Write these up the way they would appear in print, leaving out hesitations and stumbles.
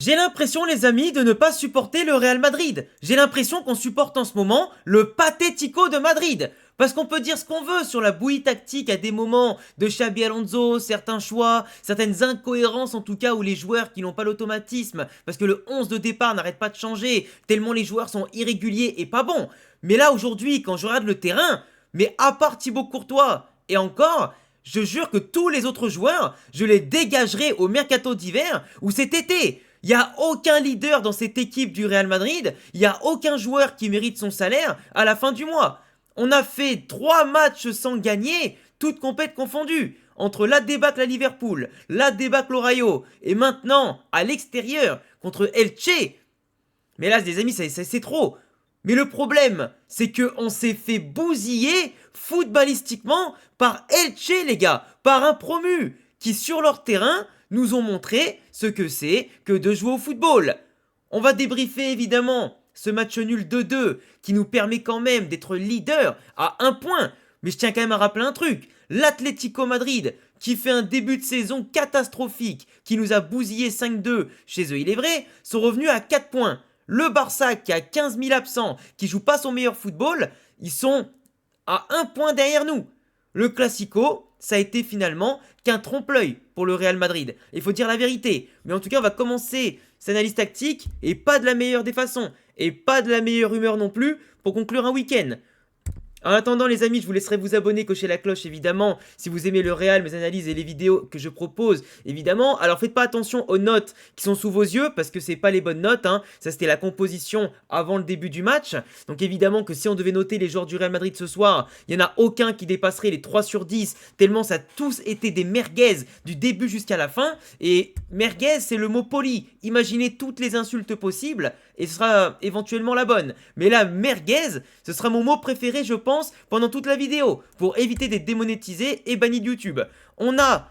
J'ai l'impression, les amis, de ne pas supporter le Real Madrid. J'ai l'impression qu'on supporte en ce moment le Patético de Madrid. Parce qu'on peut dire ce qu'on veut sur la bouillie tactique à des moments de Xabi Alonso, certains choix, certaines incohérences en tout cas où les joueurs qui n'ont pas l'automatisme, parce que le 11 de départ n'arrête pas de changer, tellement les joueurs sont irréguliers et pas bons. Mais là aujourd'hui, quand je regarde le terrain, mais à part Thibaut Courtois, et encore, je jure que tous les autres joueurs, je les dégagerai au mercato d'hiver ou cet été. Il n'y a aucun leader dans cette équipe du Real Madrid, il n'y a aucun joueur qui mérite son salaire à la fin du mois. On a fait 3 matchs sans gagner, toutes compètes confondues. Entre la débâcle à Liverpool, la débâcle au Rayo, et maintenant, à l'extérieur, contre Elche. Mais là, les amis, c'est trop. Mais le problème, c'est qu'on s'est fait bousiller footballistiquement par Elche, les gars, par un promu, qui sur leur terrain nous ont montré ce que c'est que de jouer au football. On va débriefer évidemment ce match nul 2-2 qui nous permet quand même d'être leader à un point. Mais je tiens quand même à rappeler un truc. L'Atlético Madrid qui fait un début de saison catastrophique, qui nous a bousillé 5-2 chez eux, il est vrai, sont revenus à 4 points. Le Barça qui a 15 000 absents, qui joue pas son meilleur football, ils sont à un point derrière nous. Le Classico, ça a été finalement qu'un trompe-l'œil pour le Real Madrid. Il faut dire la vérité. Mais en tout cas, on va commencer cette analyse tactique et pas de la meilleure des façons. Et pas de la meilleure humeur non plus pour conclure un week-end. En attendant les amis, je vous laisserai vous abonner, cocher la cloche évidemment, si vous aimez le Real, mes analyses et les vidéos que je propose évidemment. Alors faites pas attention aux notes qui sont sous vos yeux parce que c'est pas les bonnes notes, hein. Ça c'était la composition avant le début du match. Donc évidemment que si on devait noter les joueurs du Real Madrid ce soir, il n'y en a aucun qui dépasserait les 3 sur 10 tellement ça a tous été des merguez du début jusqu'à la fin. Et merguez c'est le mot poli, imaginez toutes les insultes possibles et ce sera éventuellement la bonne. Mais la merguez, ce sera mon mot préféré je pense pendant toute la vidéo, pour éviter d'être démonétisé et banni de YouTube. On a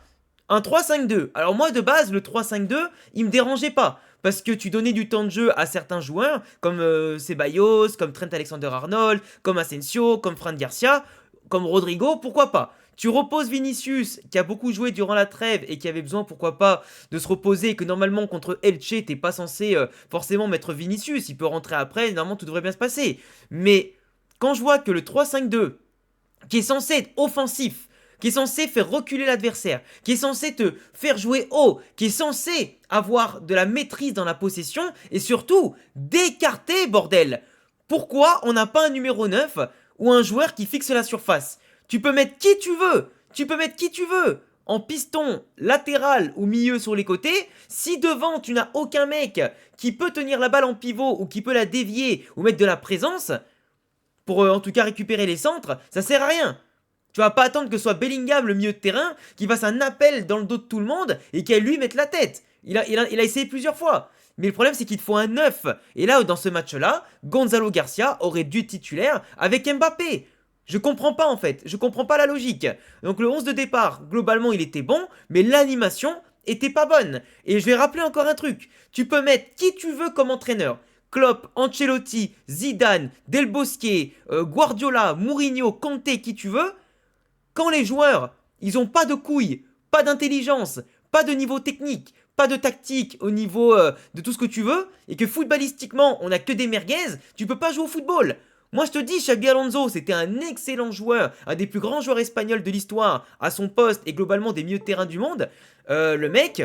un 3-5-2. Alors moi de base, le 3-5-2, il me dérangeait pas. Parce que tu donnais du temps de jeu à certains joueurs, comme Ceballos, comme Trent Alexander-Arnold, comme Asensio, comme Fran Garcia, comme Rodrigo, pourquoi pas. Tu reposes Vinicius, qui a beaucoup joué durant la trêve et qui avait besoin, pourquoi pas, de se reposer, que normalement contre Elche, t'es pas censé forcément mettre Vinicius, il peut rentrer après, normalement tout devrait bien se passer. Mais quand je vois que le 3-5-2, qui est censé être offensif, qui est censé faire reculer l'adversaire, qui est censé te faire jouer haut, qui est censé avoir de la maîtrise dans la possession, et surtout, d'écarter, bordel. Pourquoi on n'a pas un numéro 9 ou un joueur qui fixe la surface? Tu peux mettre qui tu veux, tu peux mettre qui tu veux, en piston, latéral ou milieu sur les côtés. Si devant tu n'as aucun mec qui peut tenir la balle en pivot ou qui peut la dévier ou mettre de la présence, pour en tout cas récupérer les centres, ça sert à rien. Tu vas pas attendre que ce soit Bellingham, le milieu de terrain, qui fasse un appel dans le dos de tout le monde et qu'elle lui mette la tête. Il a essayé plusieurs fois. Mais le problème, c'est qu'il te faut un 9. Et là, dans ce match-là, Gonzalo Garcia aurait dû être titulaire avec Mbappé. Je comprends pas en fait, je comprends pas la logique. Donc le 11 de départ, globalement, il était bon, mais l'animation était pas bonne. Et je vais rappeler encore un truc. Tu peux mettre qui tu veux comme entraîneur. Klopp, Ancelotti, Zidane, Del Bosque, Guardiola, Mourinho, Conte, qui tu veux. Quand les joueurs, ils ont pas de couilles, pas d'intelligence, pas de niveau technique, pas de tactique au niveau de tout ce que tu veux, et que footballistiquement, on a que des merguez, tu peux pas jouer au football. Moi je te dis, Xabi Alonso, c'était un excellent joueur, un des plus grands joueurs espagnols de l'histoire, à son poste et globalement des milieux de terrain du monde. Le mec,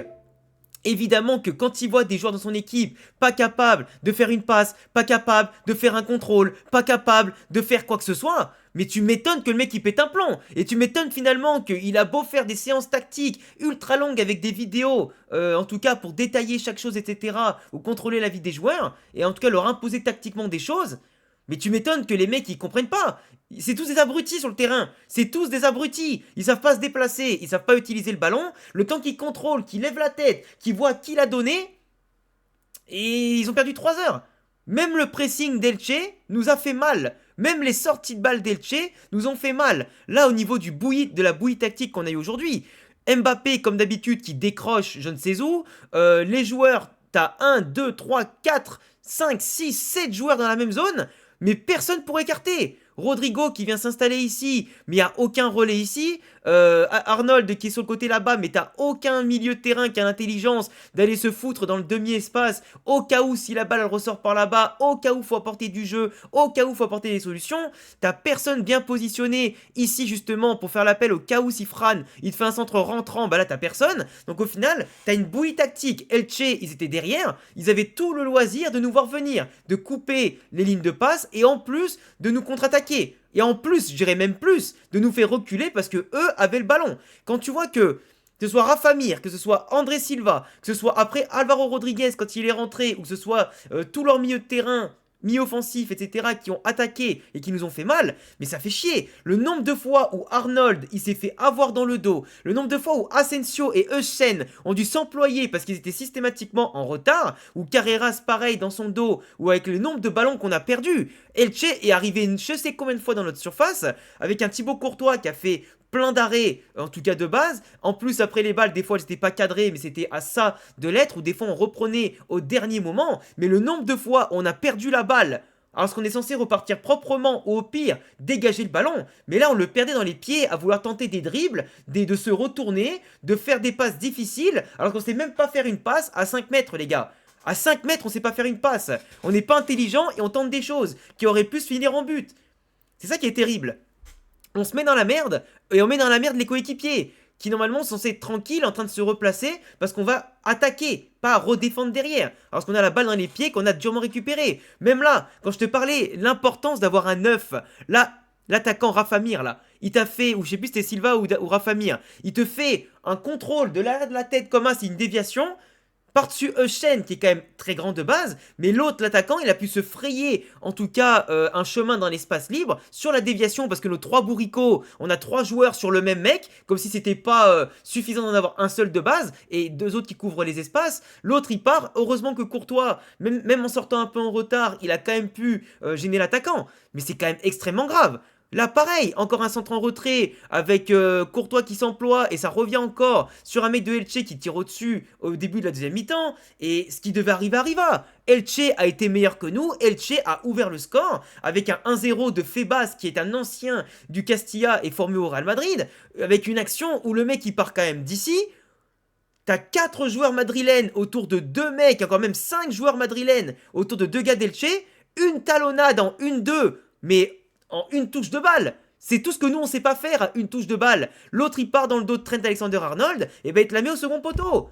évidemment que quand il voit des joueurs dans son équipe pas capables de faire une passe, pas capables de faire un contrôle, pas capables de faire quoi que ce soit, mais tu m'étonnes que le mec il pète un plomb. Et tu m'étonnes finalement qu'il a beau faire des séances tactiques ultra longues avec des vidéos, en tout cas pour détailler chaque chose, etc., ou contrôler la vie des joueurs, et en tout cas leur imposer tactiquement des choses. Mais tu m'étonnes que les mecs ils comprennent pas. C'est tous des abrutis sur le terrain. C'est tous des abrutis. Ils savent pas se déplacer. Ils savent pas utiliser le ballon. Le temps qu'ils contrôlent, qu'ils lèvent la tête, qu'ils voient qui l'a donné. Et ils ont perdu 3 heures. Même le pressing d'Elche nous a fait mal. Même les sorties de balles d'Elche nous ont fait mal. Là, au niveau de la bouillie tactique qu'on a eu aujourd'hui, Mbappé, comme d'habitude, qui décroche je ne sais où. Les joueurs, t'as 1, 2, 3, 4, 5, 6, 7 joueurs dans la même zone. Mais personne pour écarter. Rodrigo qui vient s'installer ici, mais il n'y a aucun relais ici. Arnold qui est sur le côté là-bas, mais t'as aucun milieu de terrain qui a l'intelligence d'aller se foutre dans le demi-espace, au cas où si la balle elle ressort par là-bas, au cas où faut apporter du jeu, au cas où faut apporter des solutions. T'as personne bien positionné ici justement pour faire l'appel au cas où si Fran il te fait un centre rentrant, bah là t'as personne. Donc au final, t'as une bouillie tactique. Elche, ils étaient derrière, ils avaient tout le loisir de nous voir venir, de couper les lignes de passe et en plus de nous contre-attaquer. Et en plus, je dirais même plus, de nous faire reculer parce que eux avaient le ballon. Quand tu vois que ce soit Rafa Mir, que ce soit André Silva, que ce soit après Alvaro Rodriguez quand il est rentré, ou que ce soit tout leur milieu de terrain, mi-offensif, etc., qui ont attaqué et qui nous ont fait mal, mais ça fait chier. Le nombre de fois où Arnold, il s'est fait avoir dans le dos, le nombre de fois où Asensio et Euschen ont dû s'employer parce qu'ils étaient systématiquement en retard, ou Carreras pareil dans son dos, ou avec le nombre de ballons qu'on a perdus. Elche est arrivé je sais combien de fois dans notre surface, avec un Thibaut Courtois qui a fait plein d'arrêts, en tout cas de base. En plus, après les balles, des fois, elles n'étaient pas cadrées, mais c'était à ça de l'être, ou des fois, on reprenait au dernier moment. Mais le nombre de fois où on a perdu la balle, alors qu'on est censé repartir proprement, ou au pire, dégager le ballon. Mais là, on le perdait dans les pieds à vouloir tenter des dribbles, de se retourner, de faire des passes difficiles, alors qu'on sait même pas faire une passe à 5 mètres, les gars. À 5 mètres, on sait pas faire une passe. On n'est pas intelligent et on tente des choses qui auraient pu se finir en but. C'est ça qui est terrible. On se met dans la merde et on met dans la merde les coéquipiers qui normalement sont censés être tranquilles en train de se replacer parce qu'on va attaquer, pas redéfendre derrière. Alors qu'on a la balle dans les pieds qu'on a durement récupéré. Même là, quand je te parlais l'importance d'avoir un 9, là, l'attaquant Rafa Mir, là, il t'a fait, ou je sais plus si c'était Silva ou Rafa Mir, il te fait un contrôle de l'arrière de la tête comme ça, c'est une déviation. Par-dessus Euchen qui est quand même très grand de base, mais l'autre, l'attaquant, il a pu se frayer en tout cas un chemin dans l'espace libre sur la déviation parce que nos 3 bourricots, on a 3 joueurs sur le même mec, comme si c'était pas suffisant d'en avoir un seul de base et 2 autres qui couvrent les espaces. L'autre il part, heureusement que Courtois, même en sortant un peu en retard, il a quand même pu gêner l'attaquant, mais c'est quand même extrêmement grave. Là, pareil, encore un centre en retrait avec Courtois qui s'emploie et ça revient encore sur un mec de Elche qui tire au-dessus au début de la deuxième mi-temps. Et ce qui devait arriver arriva. Elche a été meilleur que nous. Elche a ouvert le score avec un 1-0 de Febas qui est un ancien du Castilla et formé au Real Madrid. Avec une action où le mec il part quand même d'ici. T'as 4 joueurs madrilènes autour de 2 mecs, encore même 5 joueurs madrilènes autour de 2 gars d'Elche. Une talonnade en 1-2, mais en une touche de balle. C'est tout ce que nous on sait pas faire à une touche de balle. L'autre il part dans le dos de Trent Alexander-Arnold, et ben il te la met au second poteau.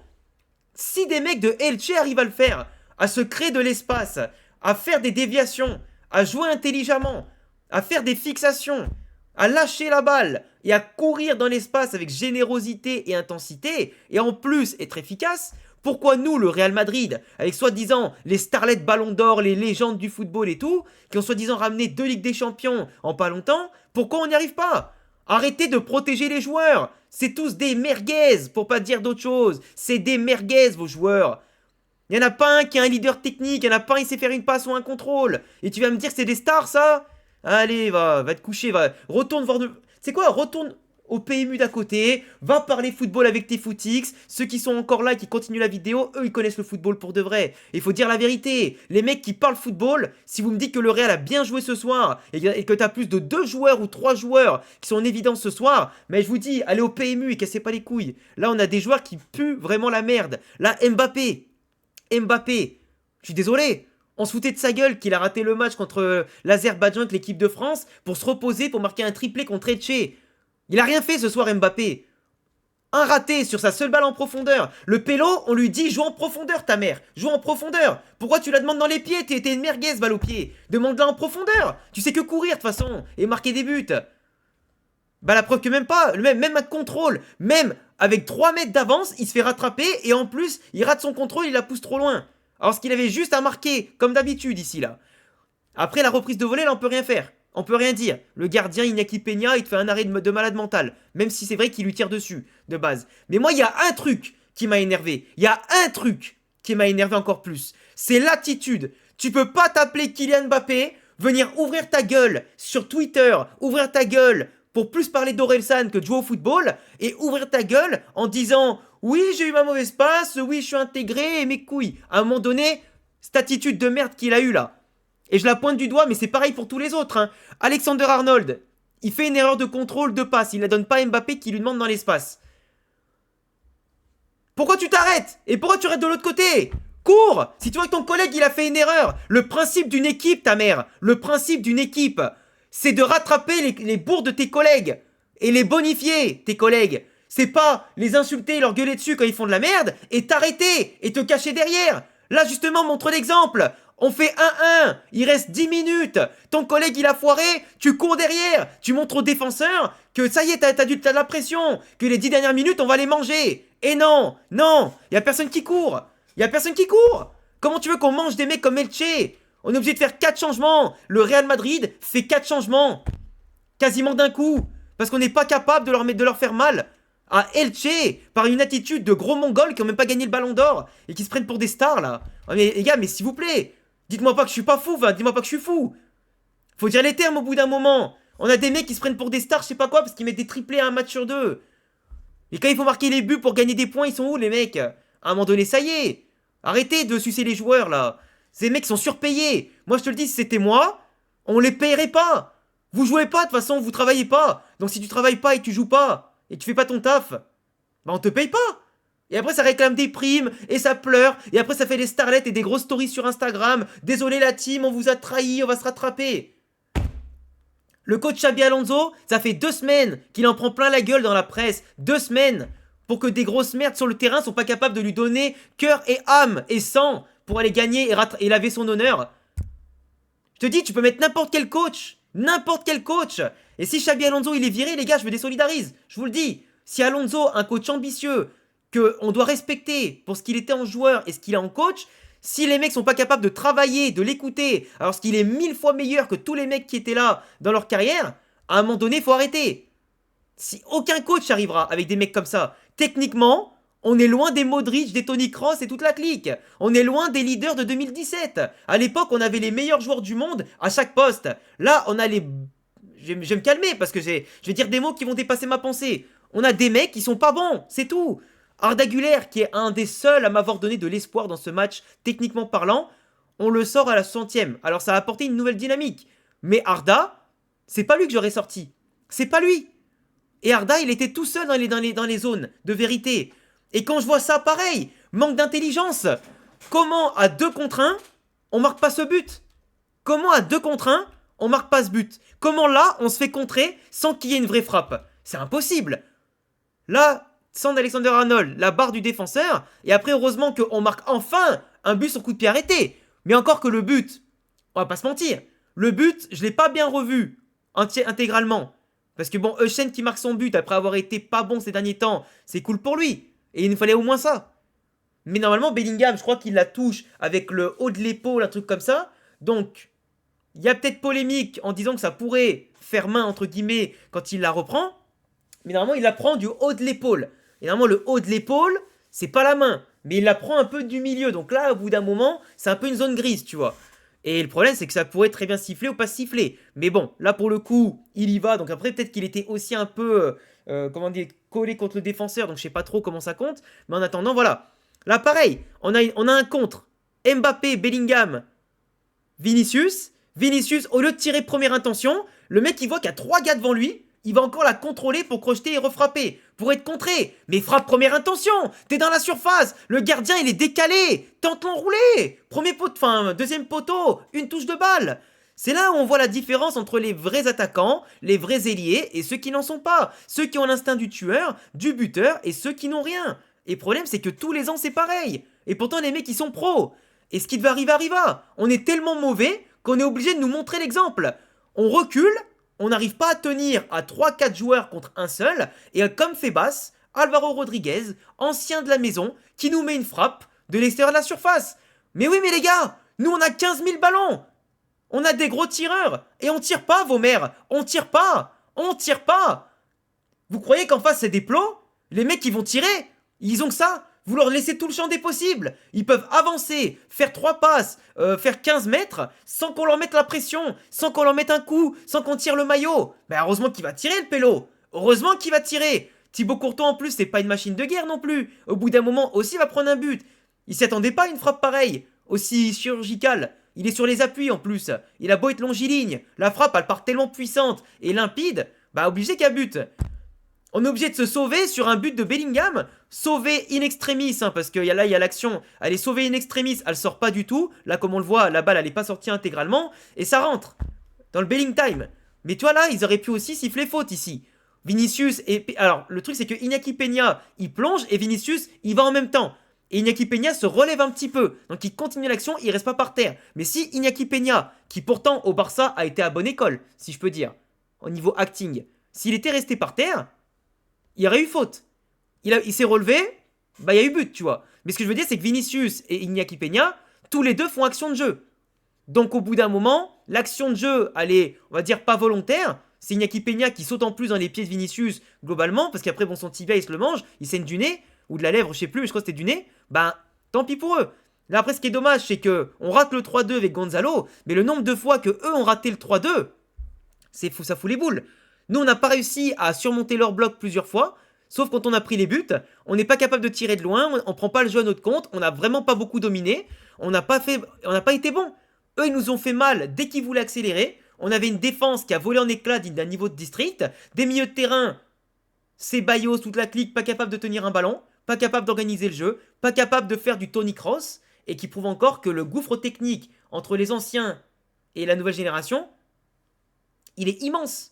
Si des mecs de Elche arrivent à le faire, à se créer de l'espace, à faire des déviations, à jouer intelligemment, à faire des fixations, à lâcher la balle et à courir dans l'espace avec générosité et intensité, et en plus être efficace, pourquoi nous, le Real Madrid, avec soi-disant les starlets ballon d'or, les légendes du football et tout, qui ont soi-disant ramené 2 Ligues des Champions en pas longtemps, pourquoi on n'y arrive pas? Arrêtez de protéger les joueurs. C'est tous des merguez, pour pas dire d'autre chose. C'est des merguez, vos joueurs. Il n'y en a pas un qui a un leader technique, il n'y en a pas un qui sait faire une passe ou un contrôle. Et tu vas me dire que c'est des stars, ça? Allez, va te coucher, retourne voir... C'est quoi? Retourne au PMU d'à côté, va parler football avec tes footix. Ceux qui sont encore là et qui continuent la vidéo, eux, ils connaissent le football pour de vrai. Il faut dire la vérité. Les mecs qui parlent football, si vous me dites que le Real a bien joué ce soir et que t'as plus de 2 joueurs ou 3 joueurs qui sont en évidence ce soir, mais je vous dis, allez au PMU et cassez pas les couilles. Là, on a des joueurs qui puent vraiment la merde. Là, Mbappé, je suis désolé. On se foutait de sa gueule qu'il a raté le match contre l'Azerbaïdjan avec l'équipe de France pour se reposer pour marquer un triplé contre Etche. Il a rien fait ce soir Mbappé. Un raté sur sa seule balle en profondeur. Le pélo, on lui dit joue en profondeur ta mère. Joue en profondeur. Pourquoi tu la demandes dans les pieds? T'es une merguez balle au pied. Demande-la en profondeur. Tu sais que courir de toute façon et marquer des buts. Bah la preuve que même pas, même un contrôle, même avec 3 mètres d'avance, il se fait rattraper et en plus, il rate son contrôle, il la pousse trop loin. Alors qu'il avait juste à marquer, comme d'habitude ici là. Après la reprise de volée, là on peut rien faire. On peut rien dire. Le gardien Iñaki Peña, il te fait un arrêt de malade mental. Même si c'est vrai qu'il lui tire dessus, de base. Mais moi, il y a un truc qui m'a énervé. Il y a un truc qui m'a énervé encore plus. C'est l'attitude. Tu peux pas t'appeler Kylian Mbappé, venir ouvrir ta gueule sur Twitter, ouvrir ta gueule pour plus parler d'Orelsan que de jouer au football, et ouvrir ta gueule en disant « Oui, j'ai eu ma mauvaise passe, oui, je suis intégré, et mes couilles ». À un moment donné, cette attitude de merde qu'il a eue là. Et je la pointe du doigt, mais c'est pareil pour tous les autres. Hein. Alexander Arnold, il fait une erreur de contrôle de passe. Il la donne pas à Mbappé qui lui demande dans l'espace. Pourquoi tu t'arrêtes? Et pourquoi tu arrêtes de l'autre côté? Cours! Si tu vois que ton collègue il a fait une erreur. Le principe d'une équipe, ta mère. Le principe d'une équipe, c'est de rattraper les bourres de tes collègues. Et les bonifier, tes collègues. C'est pas les insulter, leur gueuler dessus quand ils font de la merde. Et t'arrêter. Et te cacher derrière. Là justement, montre l'exemple. On fait 1-1, il reste 10 minutes, ton collègue il a foiré, tu cours derrière, tu montres au défenseur que ça y est, t'as de la pression, que les 10 dernières minutes on va les manger. Et non, non, y a personne qui court, y a personne qui court. Comment tu veux qu'on mange des mecs comme Elche? On est obligé de faire 4 changements, le Real Madrid fait 4 changements, quasiment d'un coup, parce qu'on n'est pas capable de leur faire mal. À Elche, par une attitude de gros mongols qui ont même pas gagné le ballon d'or et qui se prennent pour des stars là. Oh, mais les gars, mais s'il vous plaît, dites-moi pas que je suis pas fou, enfin, dis-moi pas que je suis fou. Faut dire les termes au bout d'un moment. On a des mecs qui se prennent pour des stars, je sais pas quoi, parce qu'ils mettent des triplés à un match sur deux. Et quand il faut marquer les buts pour gagner des points, ils sont où les mecs? À un moment donné, ça y est. Arrêtez de sucer les joueurs là. Ces mecs sont surpayés. Moi je te le dis, si c'était moi, on les payerait pas. Vous jouez pas de toute façon, vous travaillez pas. Donc si tu travailles pas et que tu joues pas, et que tu fais pas ton taf, bah on te paye pas. Et après ça réclame des primes, et ça pleure, et après ça fait des starlets et des grosses stories sur Instagram. Désolé la team, on vous a trahi, on va se rattraper. Le coach Xabi Alonso, ça fait 2 semaines qu'il en prend plein la gueule dans la presse. 2 semaines pour que des grosses merdes sur le terrain sont pas capables de lui donner cœur et âme et sang pour aller gagner et laver son honneur. Je te dis, tu peux mettre n'importe quel coach. N'importe quel coach. Et si Xabi Alonso il est viré, les gars, je me désolidarise. Je vous le dis. Si Alonso, un coach ambitieux, qu'on doit respecter pour ce qu'il était en joueur et ce qu'il est en coach, si les mecs sont pas capables de travailler, de l'écouter, alors qu'il est 1000 fois meilleur que tous les mecs qui étaient là dans leur carrière, à un moment donné, faut arrêter. Si aucun coach arrivera avec des mecs comme ça, techniquement, on est loin des Modric, des Toni Kroos et toute la clique. On est loin des leaders de 2017. À l'époque, on avait les meilleurs joueurs du monde à chaque poste. Là, on a les... Je vais me calmer parce que je vais dire des mots qui vont dépasser ma pensée. On a des mecs qui sont pas bons, c'est tout. Arda Güler, qui est un des seuls à m'avoir donné de l'espoir dans ce match, techniquement parlant, on le sort à la 60e. Alors ça a apporté une nouvelle dynamique. Mais Arda, c'est pas lui que j'aurais sorti. C'est pas lui. Et Arda, il était tout seul dans les zones de vérité. Et quand je vois ça, pareil, manque d'intelligence. Comment à 2 contre 1, on marque pas ce but? Comment à 2 contre 1, on marque pas ce but? Comment là, on se fait contrer sans qu'il y ait une vraie frappe? C'est impossible. Là, sans Alexander-Arnold, la barre du défenseur, et après, heureusement qu'on marque enfin un but sur coup de pied arrêté. Mais encore que le but, on va pas se mentir, le but, je l'ai pas bien revu intégralement. Parce que bon, Euchen qui marque son but après avoir été pas bon ces derniers temps, c'est cool pour lui. Et il nous fallait au moins ça. Mais normalement, Bellingham, je crois qu'il la touche avec le haut de l'épaule, un truc comme ça. Donc, il y a peut-être polémique en disant que ça pourrait faire main, entre guillemets, quand il la reprend. Mais normalement, il la prend du haut de l'épaule. Et normalement, le haut de l'épaule, c'est pas la main. Mais il la prend un peu du milieu. Donc là, au bout d'un moment, c'est un peu une zone grise, tu vois. Et le problème, c'est que ça pourrait très bien siffler ou pas siffler. Mais bon, là, pour le coup, il y va. Donc après, peut-être qu'il était aussi un peu, comment dire, collé contre le défenseur. Donc je sais pas trop comment ça compte. Mais en attendant, voilà. Là, pareil, on a un contre. Mbappé, Bellingham, Vinicius. Vinicius, au lieu de tirer première intention, le mec, il voit qu'il y a 3 gars devant lui. Il va encore la contrôler pour crocheter et refrapper. Pour être contré. Mais frappe première intention. T'es dans la surface. Le gardien, il est décalé. Tente l'enroulé. Premier poteau, enfin, deuxième poteau. Une touche de balle. C'est là où on voit la différence entre les vrais attaquants, les vrais ailiers et ceux qui n'en sont pas. Ceux qui ont l'instinct du tueur, du buteur et ceux qui n'ont rien. Et le problème, c'est que tous les ans, c'est pareil. Et pourtant, les mecs, ils sont pros. Et ce qui devait arriver, arriva. On est tellement mauvais qu'on est obligé de nous montrer l'exemple. On recule. On n'arrive pas à tenir à 3-4 joueurs contre un seul. Et comme fait basse, Alvaro Rodriguez, ancien de la maison, qui nous met une frappe de l'extérieur de la surface. Mais oui, mais les gars, nous on a 15 000 ballons. On a des gros tireurs. Et on tire pas, vos mères. On tire pas. On tire pas. Vous croyez qu'en face c'est des plots? Les mecs qui vont tirer, ils ont que ça. Vous leur laissez tout le champ des possibles. Ils peuvent avancer, faire 3 passes, faire 15 mètres, sans qu'on leur mette la pression, sans qu'on leur mette un coup, sans qu'on tire le maillot. Ben heureusement qu'il va tirer le pélo. Heureusement qu'il va tirer. Thibaut Courtois en plus, c'est pas une machine de guerre non plus. Au bout d'un moment aussi, il va prendre un but. Il s'y attendait pas à une frappe pareille, aussi chirurgicale. Il est sur les appuis en plus. Il a beau être longiligne. La frappe, elle part tellement puissante et limpide. Bah, obligé qu'il y a but. On est obligé de se sauver sur un but de Bellingham. Sauver in extremis, hein, parce que là, il y a l'action. Elle est sauvée in extremis, elle sort pas du tout. Là, comme on le voit, la balle, elle est pas sortie intégralement. Et ça rentre dans le Belling time. Mais tu vois, là, ils auraient pu aussi siffler faute ici. Vinicius et... Alors, le truc, c'est que Iñaki Peña, il plonge et Vinicius, il va en même temps. Et Iñaki Peña se relève un petit peu. Donc, il continue l'action, il reste pas par terre. Mais si Iñaki Peña, qui pourtant au Barça a été à bonne école, si je peux dire, au niveau acting, s'il était resté par terre, il y aurait eu faute. Il s'est relevé, bah il y a eu but, tu vois. Mais ce que je veux dire, c'est que Vinicius et Iñaki Peña, tous les deux font action de jeu. Donc au bout d'un moment, l'action de jeu, elle est, on va dire, pas volontaire. C'est Iñaki Peña qui saute en plus dans les pieds de Vinicius, globalement, parce qu'après, bon, son tibia, il se le mange, il saigne du nez, ou de la lèvre, je sais plus, mais je crois que c'était du nez. Ben, tant pis pour eux. Là, après, ce qui est dommage, c'est que on rate le 3-2 avec Gonzalo, mais le nombre de fois que eux ont raté le 3-2, ça fout les boules. Nous, on n'a pas réussi à surmonter leur bloc plusieurs fois. Sauf quand on a pris les buts, on n'est pas capable de tirer de loin, on prend pas le jeu à notre compte, on n'a vraiment pas beaucoup dominé, on n'a pas été bon. Eux, ils nous ont fait mal dès qu'ils voulaient accélérer. On avait une défense qui a volé en éclats d'un niveau de district, des milieux de terrain, c'est Bayos, toute la clique, pas capable de tenir un ballon, pas capable d'organiser le jeu, pas capable de faire du Tony Cross, et qui prouve encore que le gouffre technique entre les anciens et la nouvelle génération, il est immense.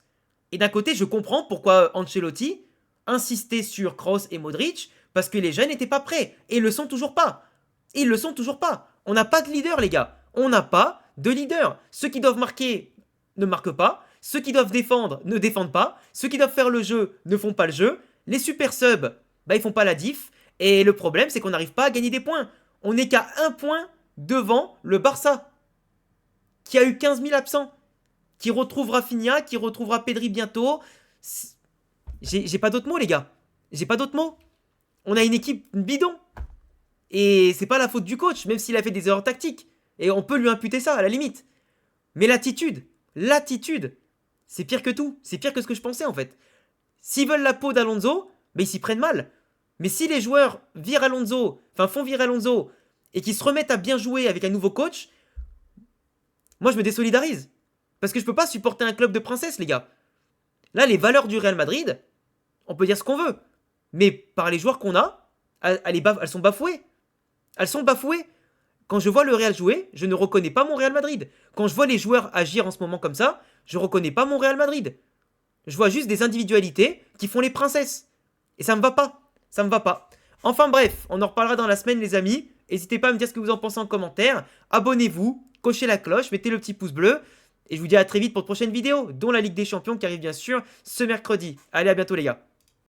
Et d'un côté, je comprends pourquoi Ancelotti insistait sur Kroos et Modric, parce que les jeunes n'étaient pas prêts. Et ils le sont toujours pas. Et ils le sont toujours pas. On n'a pas de leader, les gars. On n'a pas de leader. Ceux qui doivent marquer ne marquent pas. Ceux qui doivent défendre ne défendent pas. Ceux qui doivent faire le jeu ne font pas le jeu. Les super subs, bah ils font pas la diff. Et le problème, c'est qu'on n'arrive pas à gagner des points. On n'est qu'à un point devant le Barça, qui a eu 15 000 absents, qui retrouve Rafinha, qui retrouvera Pedri bientôt. J'ai pas d'autres mots, les gars. J'ai pas d'autres mots. On a une équipe bidon. Et c'est pas la faute du coach, même s'il a fait des erreurs tactiques. Et on peut lui imputer ça, à la limite. Mais l'attitude, c'est pire que tout. C'est pire que ce que je pensais, en fait. S'ils veulent la peau d'Alonso, ils s'y prennent mal. Mais si les joueurs virent Alonso, font virer Alonso, et qu'ils se remettent à bien jouer avec un nouveau coach, moi, je me désolidarise. Parce que je peux pas supporter un club de princesses, les gars. Là, les valeurs du Real Madrid, on peut dire ce qu'on veut. Mais par les joueurs qu'on a, elles sont bafouées. Elles sont bafouées. Quand je vois le Real jouer, je ne reconnais pas mon Real Madrid. Quand je vois les joueurs agir en ce moment comme ça, je reconnais pas mon Real Madrid. Je vois juste des individualités qui font les princesses. Et ça me va pas. Ça me va pas. Enfin bref, on en reparlera dans la semaine, les amis. N'hésitez pas à me dire ce que vous en pensez en commentaire. Abonnez-vous, cochez la cloche, mettez le petit pouce bleu. Et je vous dis à très vite pour de prochaines vidéos, dont la Ligue des Champions qui arrive bien sûr ce mercredi. Allez, à bientôt les gars.